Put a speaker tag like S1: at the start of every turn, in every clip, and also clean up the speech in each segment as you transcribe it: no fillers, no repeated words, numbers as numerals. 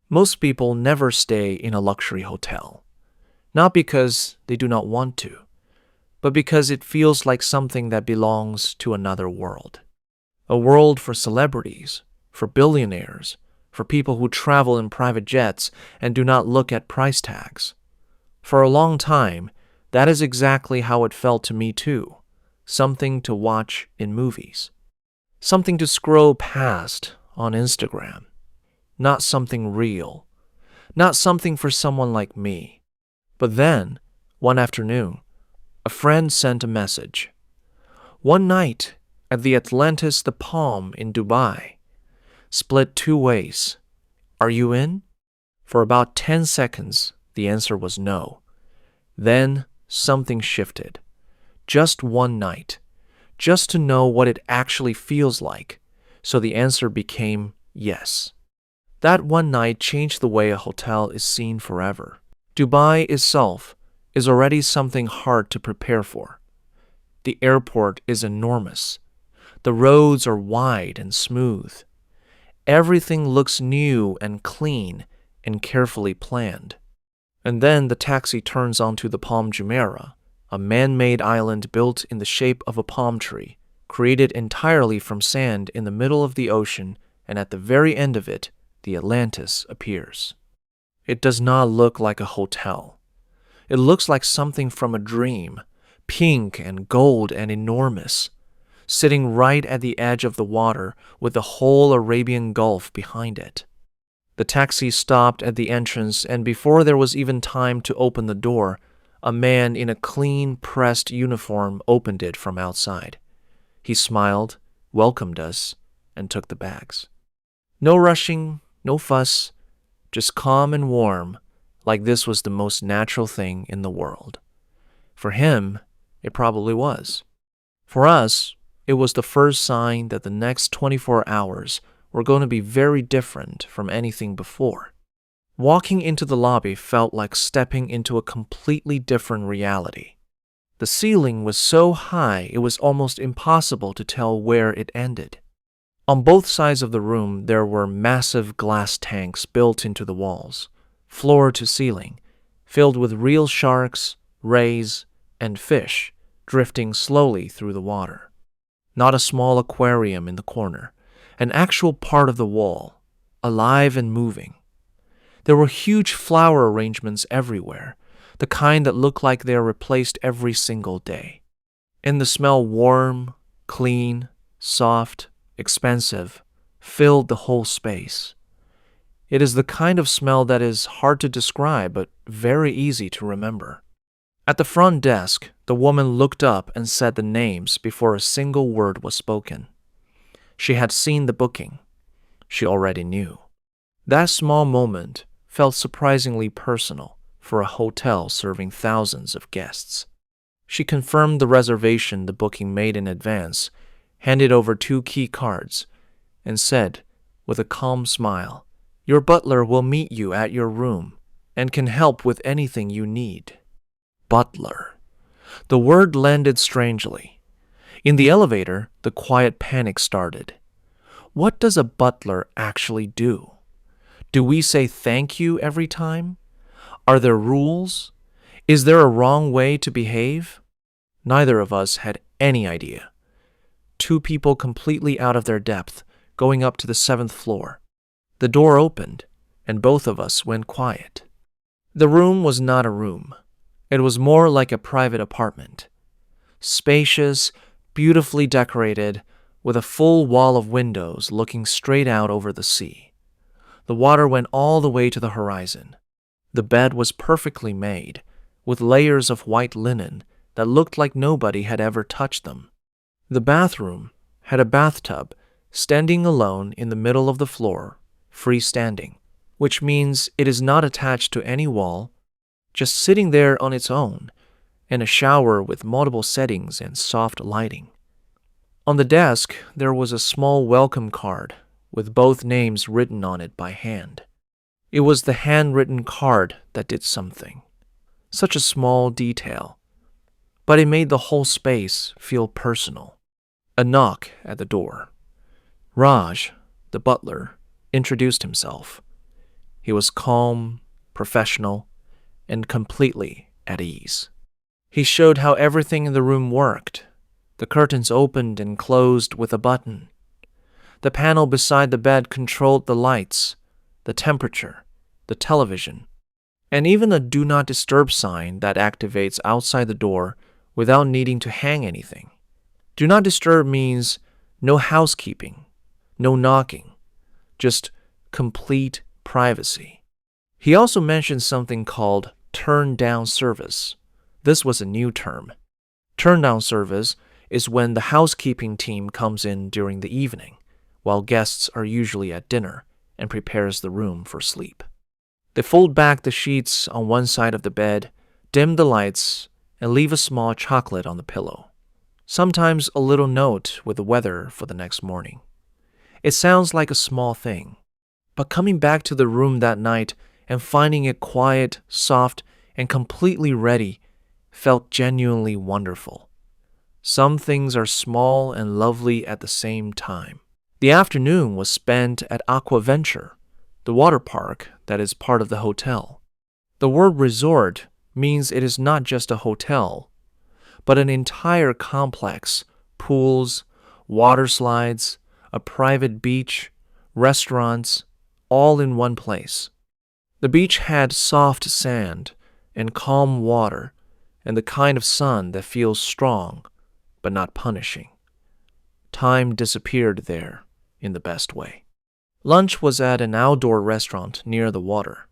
S1: Most people never stay in a luxury hotel, not because they do not want to, but because it feels like something that belongs to another world. A world for celebrities, for billionaires, for people who travel in private jets and do not look at price tags. For a long time, that is exactly how it felt to me too. Something to watch in movies. Something to scroll past on Instagram. Not something real. Not something for someone like me. But then, one afternoon, a friend sent a message. One night at the Atlantis the Palm in Dubai. Split two ways. Are you in? For about 10 seconds, the answer was no. Then something shifted. Just one night. Just to know what it actually feels like. So the answer became yes. That one night changed the way a hotel is seen forever. Dubai itself is already something hard to prepare for. The airport is enormous. The roads are wide and smooth. Everything looks new and clean and carefully planned. And then the taxi turns onto the Palm Jumeirah, a man-made island built in the shape of a palm tree, created entirely from sand in the middle of the ocean, and at the very end of it, the Atlantis appears. It does not look like a hotel. It looks like something from a dream, pink and gold and enormous, sitting right at the edge of the water with the whole Arabian Gulf behind it. The taxi stopped at the entrance, and before there was even time to open the door, a man in a clean, pressed uniform opened it from outside. He smiled, welcomed us, and took the bags. No rushing, no fuss, just calm and warm, like this was the most natural thing in the world. For him, it probably was. For us, it was the first sign that the next 24 hours were going to be very different from anything before. Walking into the lobby felt like stepping into a completely different reality. The ceiling was so high it was almost impossible to tell where it ended. On both sides of the room there were massive glass tanks built into the walls, floor to ceiling, filled with real sharks, rays, and fish drifting slowly through the water. Not a small aquarium in the corner, an actual part of the wall, alive and moving. There were huge flower arrangements everywhere, the kind that look like they are replaced every single day. And the smell warm, clean, soft, expensive, filled the whole space. It is the kind of smell that is hard to describe but very easy to remember. At the front desk, the woman looked up and said the names before a single word was spoken. She had seen the booking. She already knew. That small moment felt surprisingly personal for a hotel serving thousands of guests. She confirmed the reservation the booking made in advance, handed over 2 key cards, and said, with a calm smile, "Your butler will meet you at your room and can help with anything you need." Butler. The word landed strangely. In the elevator, the quiet panic started. What does a butler actually do? Do we say thank you every time? Are there rules? Is there a wrong way to behave? Neither of us had any idea. 2 people completely out of their depth, going up to the 7th floor. The door opened, and both of us went quiet. The room was not a room. It was more like a private apartment. Spacious, beautifully decorated, with a full wall of windows looking straight out over the sea. The water went all the way to the horizon. The bed was perfectly made, with layers of white linen that looked like nobody had ever touched them. The bathroom had a bathtub standing alone in the middle of the floor, freestanding, which means it is not attached to any wall, just sitting there on its own, and a shower with multiple settings and soft lighting. On the desk, there was a small welcome card with both names written on it by hand. It was the handwritten card that did something. Such a small detail, but it made the whole space feel personal. A knock at the door. Raj, the butler, introduced himself. He was calm, professional, and completely at ease. He showed how everything in the room worked. The curtains opened and closed with a button. The panel beside the bed controlled the lights, the temperature, the television, and even a do not disturb sign that activates outside the door without needing to hang anything. Do not disturb means no housekeeping, no knocking, just complete privacy. He also mentioned something called turn-down service. This was a new term. Turn-down service is when the housekeeping team comes in during the evening, while guests are usually at dinner, and prepares the room for sleep. They fold back the sheets on one side of the bed, dim the lights, and leave a small chocolate on the pillow. Sometimes a little note with the weather for the next morning. It sounds like a small thing, but coming back to the room that night and finding it quiet, soft, and completely ready felt genuinely wonderful. Some things are small and lovely at the same time. The afternoon was spent at Aquaventure, the water park that is part of the hotel. The word resort means it is not just a hotel, but an entire complex, pools, water slides, a private beach, restaurants, all in one place. The beach had soft sand and calm water and the kind of sun that feels strong but not punishing. Time disappeared there in the best way. Lunch was at an outdoor restaurant near the water.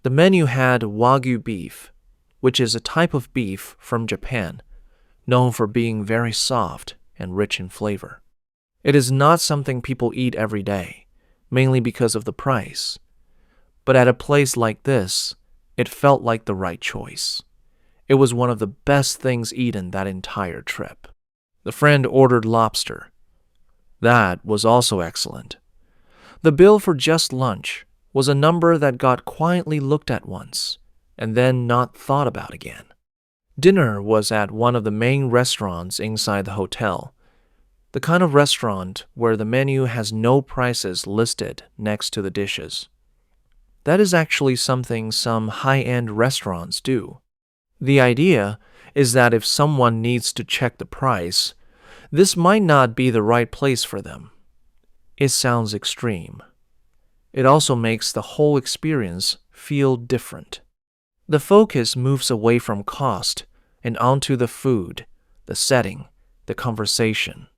S1: The menu had Wagyu beef, which is a type of beef from Japan, known for being very soft and rich in flavor. It is not something people eat every day, mainly because of the price. But at a place like this, it felt like the right choice. It was one of the best things eaten that entire trip. The friend ordered lobster. That was also excellent. The bill for just lunch was a number that got quietly looked at once, and then not thought about again. Dinner was at one of the main restaurants inside the hotel, the kind of restaurant where the menu has no prices listed next to the dishes. That is actually something some high-end restaurants do. The idea is that if someone needs to check the price, this might not be the right place for them. It sounds extreme. It also makes the whole experience feel different. The focus moves away from cost and onto the food, the setting, the conversation.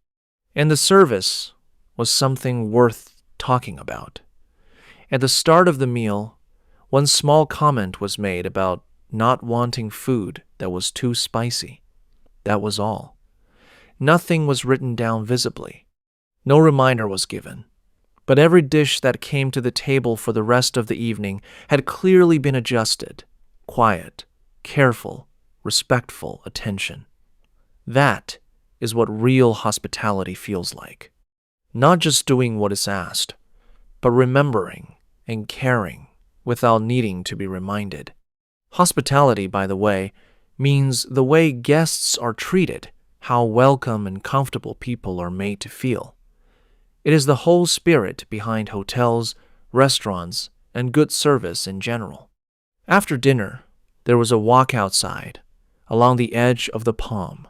S1: And the service was something worth talking about. At the start of the meal, one small comment was made about not wanting food that was too spicy. That was all. Nothing was written down visibly. No reminder was given. But every dish that came to the table for the rest of the evening had clearly been adjusted. Quiet, careful, respectful attention. That is what real hospitality feels like. Not just doing what is asked, but remembering and caring without needing to be reminded. Hospitality, by the way, means the way guests are treated, how welcome and comfortable people are made to feel. It is the whole spirit behind hotels, restaurants, and good service in general. After dinner, there was a walk outside, along the edge of the palm.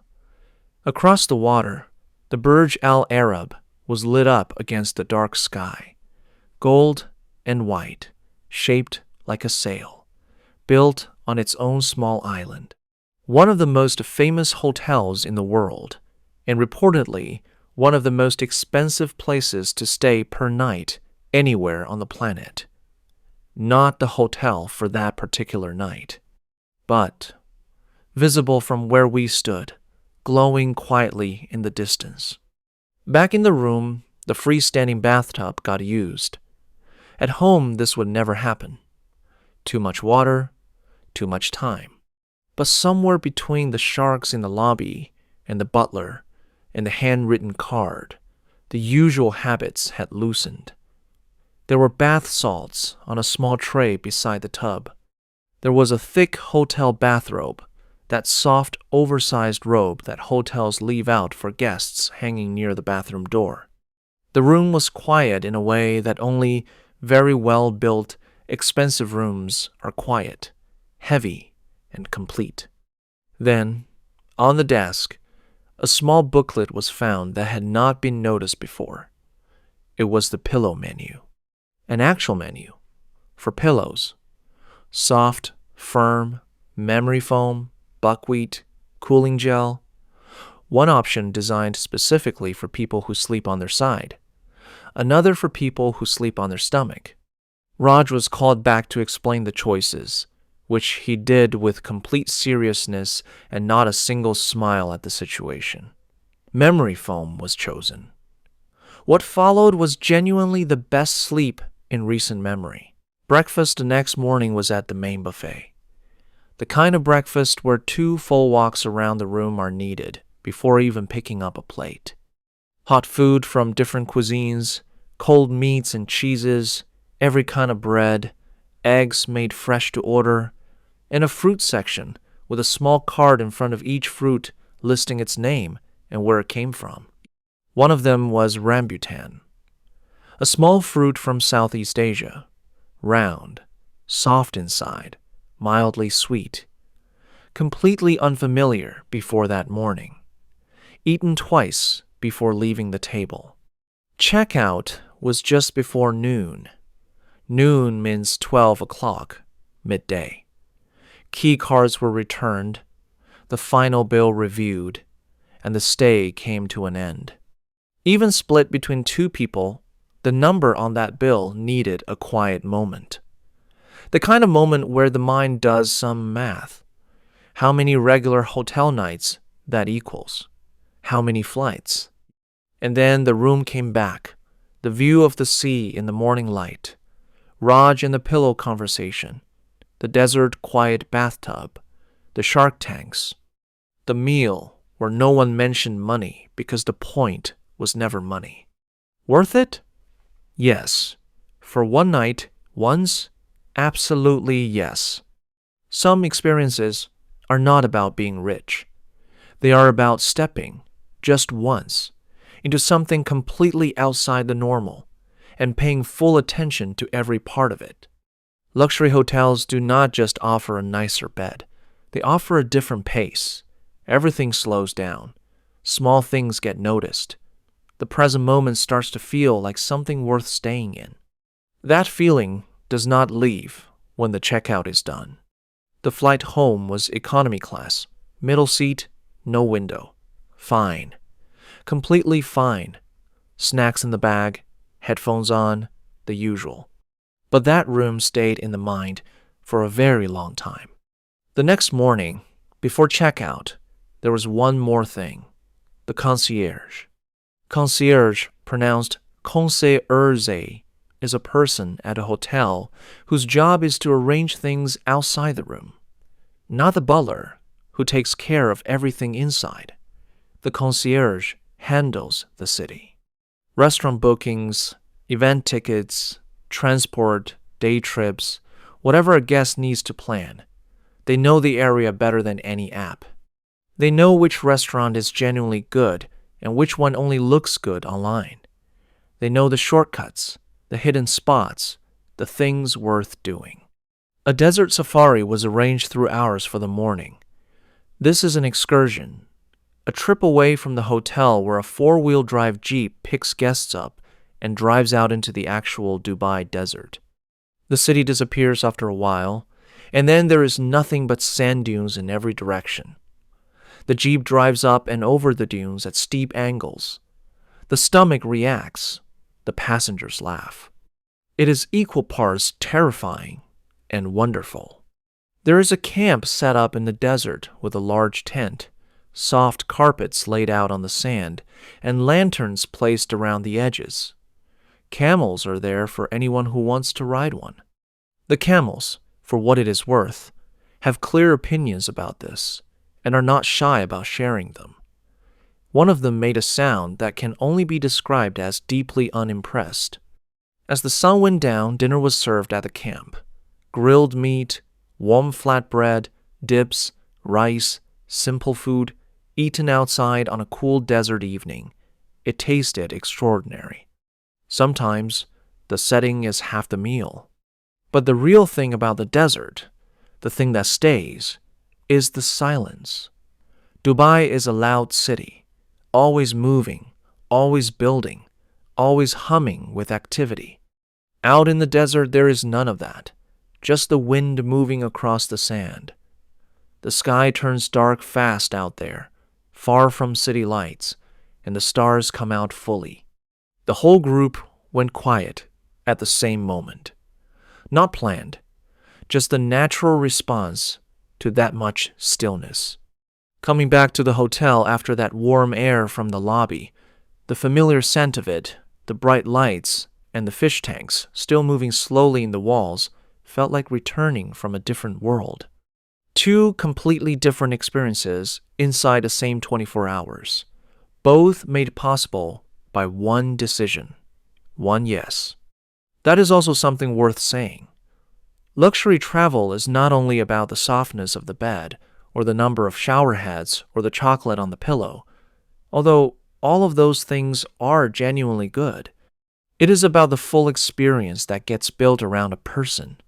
S1: Across the water, the Burj Al Arab was lit up against the dark sky, gold and white, shaped like a sail, built on its own small island. One of the most famous hotels in the world, and reportedly one of the most expensive places to stay per night anywhere on the planet. Not the hotel for that particular night, but visible from where we stood, glowing quietly in the distance. Back in the room, the freestanding bathtub got used. At home, this would never happen. Too much water, too much time. But somewhere between the sharks in the lobby and the butler and the handwritten card, the usual habits had loosened. There were bath salts on a small tray beside the tub. There was a thick hotel bathrobe, that soft, oversized robe that hotels leave out for guests hanging near the bathroom door. The room was quiet in a way that only very well-built Expensive rooms are quiet, heavy, and complete. Then, on the desk, a small booklet was found that had not been noticed before. It was the pillow menu. An actual menu for pillows. Soft, firm, memory foam, buckwheat, cooling gel. One option designed specifically for people who sleep on their side. Another for people who sleep on their stomach. Raj was called back to explain the choices, which he did with complete seriousness and not a single smile at the situation. Memory foam was chosen. What followed was genuinely the best sleep in recent memory. Breakfast the next morning was at the main buffet. The kind of breakfast where 2 full walks around the room are needed before even picking up a plate. Hot food from different cuisines, cold meats and cheeses, every kind of bread, eggs made fresh to order, and a fruit section with a small card in front of each fruit listing its name and where it came from. One of them was rambutan, a small fruit from Southeast Asia, round, soft inside, mildly sweet, completely unfamiliar before that morning, eaten twice before leaving the table. Checkout was just before noon. Noon means 12 o'clock, midday. Key cards were returned, the final bill reviewed, and the stay came to an end. Even split between 2 people, the number on that bill needed a quiet moment. The kind of moment where the mind does some math. How many regular hotel nights that equals? How many flights? And then the room came back, the view of the sea in the morning light, Raj and the pillow conversation, the desert quiet bathtub, the shark tanks, the meal where no one mentioned money because the point was never money. Worth it? Yes. For one night, once, absolutely yes. Some experiences are not about being rich. They are about stepping, just once, into something completely outside the normal and paying full attention to every part of it. Luxury hotels do not just offer a nicer bed. They offer a different pace. Everything slows down. Small things get noticed. The present moment starts to feel like something worth staying in. That feeling does not leave when the checkout is done. The flight home was economy class, middle seat, no window. Fine. Completely fine. Snacks in the bag, headphones on, the usual. But that room stayed in the mind for a very long time. The next morning, before checkout, there was one more thing. The concierge. Concierge, pronounced concierge, is a person at a hotel whose job is to arrange things outside the room. Not the butler, who takes care of everything inside. The concierge handles the city. Restaurant bookings, event tickets, transport, day trips, whatever a guest needs to plan. They know the area better than any app. They know which restaurant is genuinely good and which one only looks good online. They know the shortcuts, the hidden spots, the things worth doing. A desert safari was arranged through hours for the morning. This is an excursion, a trip away from the hotel where a 4-wheel drive Jeep picks guests up and drives out into the actual Dubai desert. The city disappears after a while, and then there is nothing but sand dunes in every direction. The Jeep drives up and over the dunes at steep angles. The stomach reacts. The passengers laugh. It is equal parts terrifying and wonderful. There is a camp set up in the desert with a large tent, soft carpets laid out on the sand, and lanterns placed around the edges. Camels are there for anyone who wants to ride one. The camels, for what it is worth, have clear opinions about this and are not shy about sharing them. One of them made a sound that can only be described as deeply unimpressed. As the sun went down, dinner was served at the camp. Grilled meat, warm flatbread, dips, rice, simple food, eaten outside on a cool desert evening. It tasted extraordinary. Sometimes, the setting is half the meal. But the real thing about the desert, the thing that stays, is the silence. Dubai is a loud city, always moving, always building, always humming with activity. Out in the desert, there is none of that, just the wind moving across the sand. The sky turns dark fast out there, far from city lights, and the stars come out fully. The whole group went quiet at the same moment. Not planned, just the natural response to that much stillness. Coming back to the hotel after that warm air from the lobby, the familiar scent of it, the bright lights, and the fish tanks still moving slowly in the walls felt like returning from a different world. Two completely different experiences inside the same 24 hours, both made possible by one decision, one yes. That is also something worth saying. Luxury travel is not only about the softness of the bed, or the number of shower heads, or the chocolate on the pillow, although all of those things are genuinely good. It is about the full experience that gets built around a person,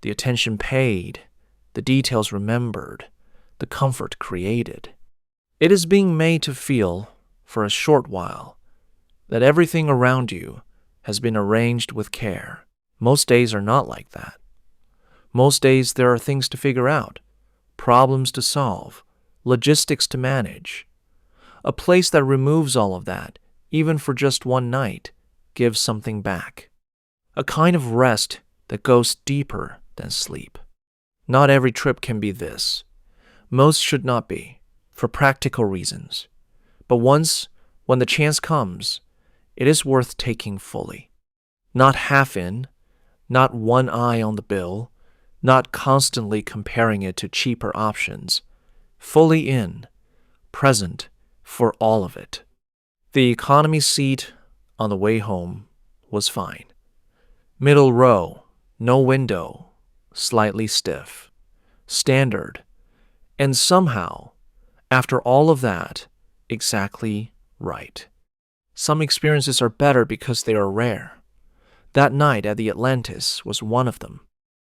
S1: the attention paid, the details remembered, the comfort created. It is being made to feel, for a short while, that everything around you has been arranged with care. Most days are not like that. Most days there are things to figure out, problems to solve, logistics to manage. A place that removes all of that, even for just one night, gives something back. A kind of rest that goes deeper than sleep. Not every trip can be this. Most should not be, for practical reasons. But once, when the chance comes, it is worth taking fully. Not half in, not one eye on the bill, not constantly comparing it to cheaper options. Fully in, present for all of it. The economy seat on the way home was fine. Middle row, no window, slightly stiff, standard, and somehow, after all of that, exactly right. Some experiences are better because they are rare. That night at the Atlantis was one of them.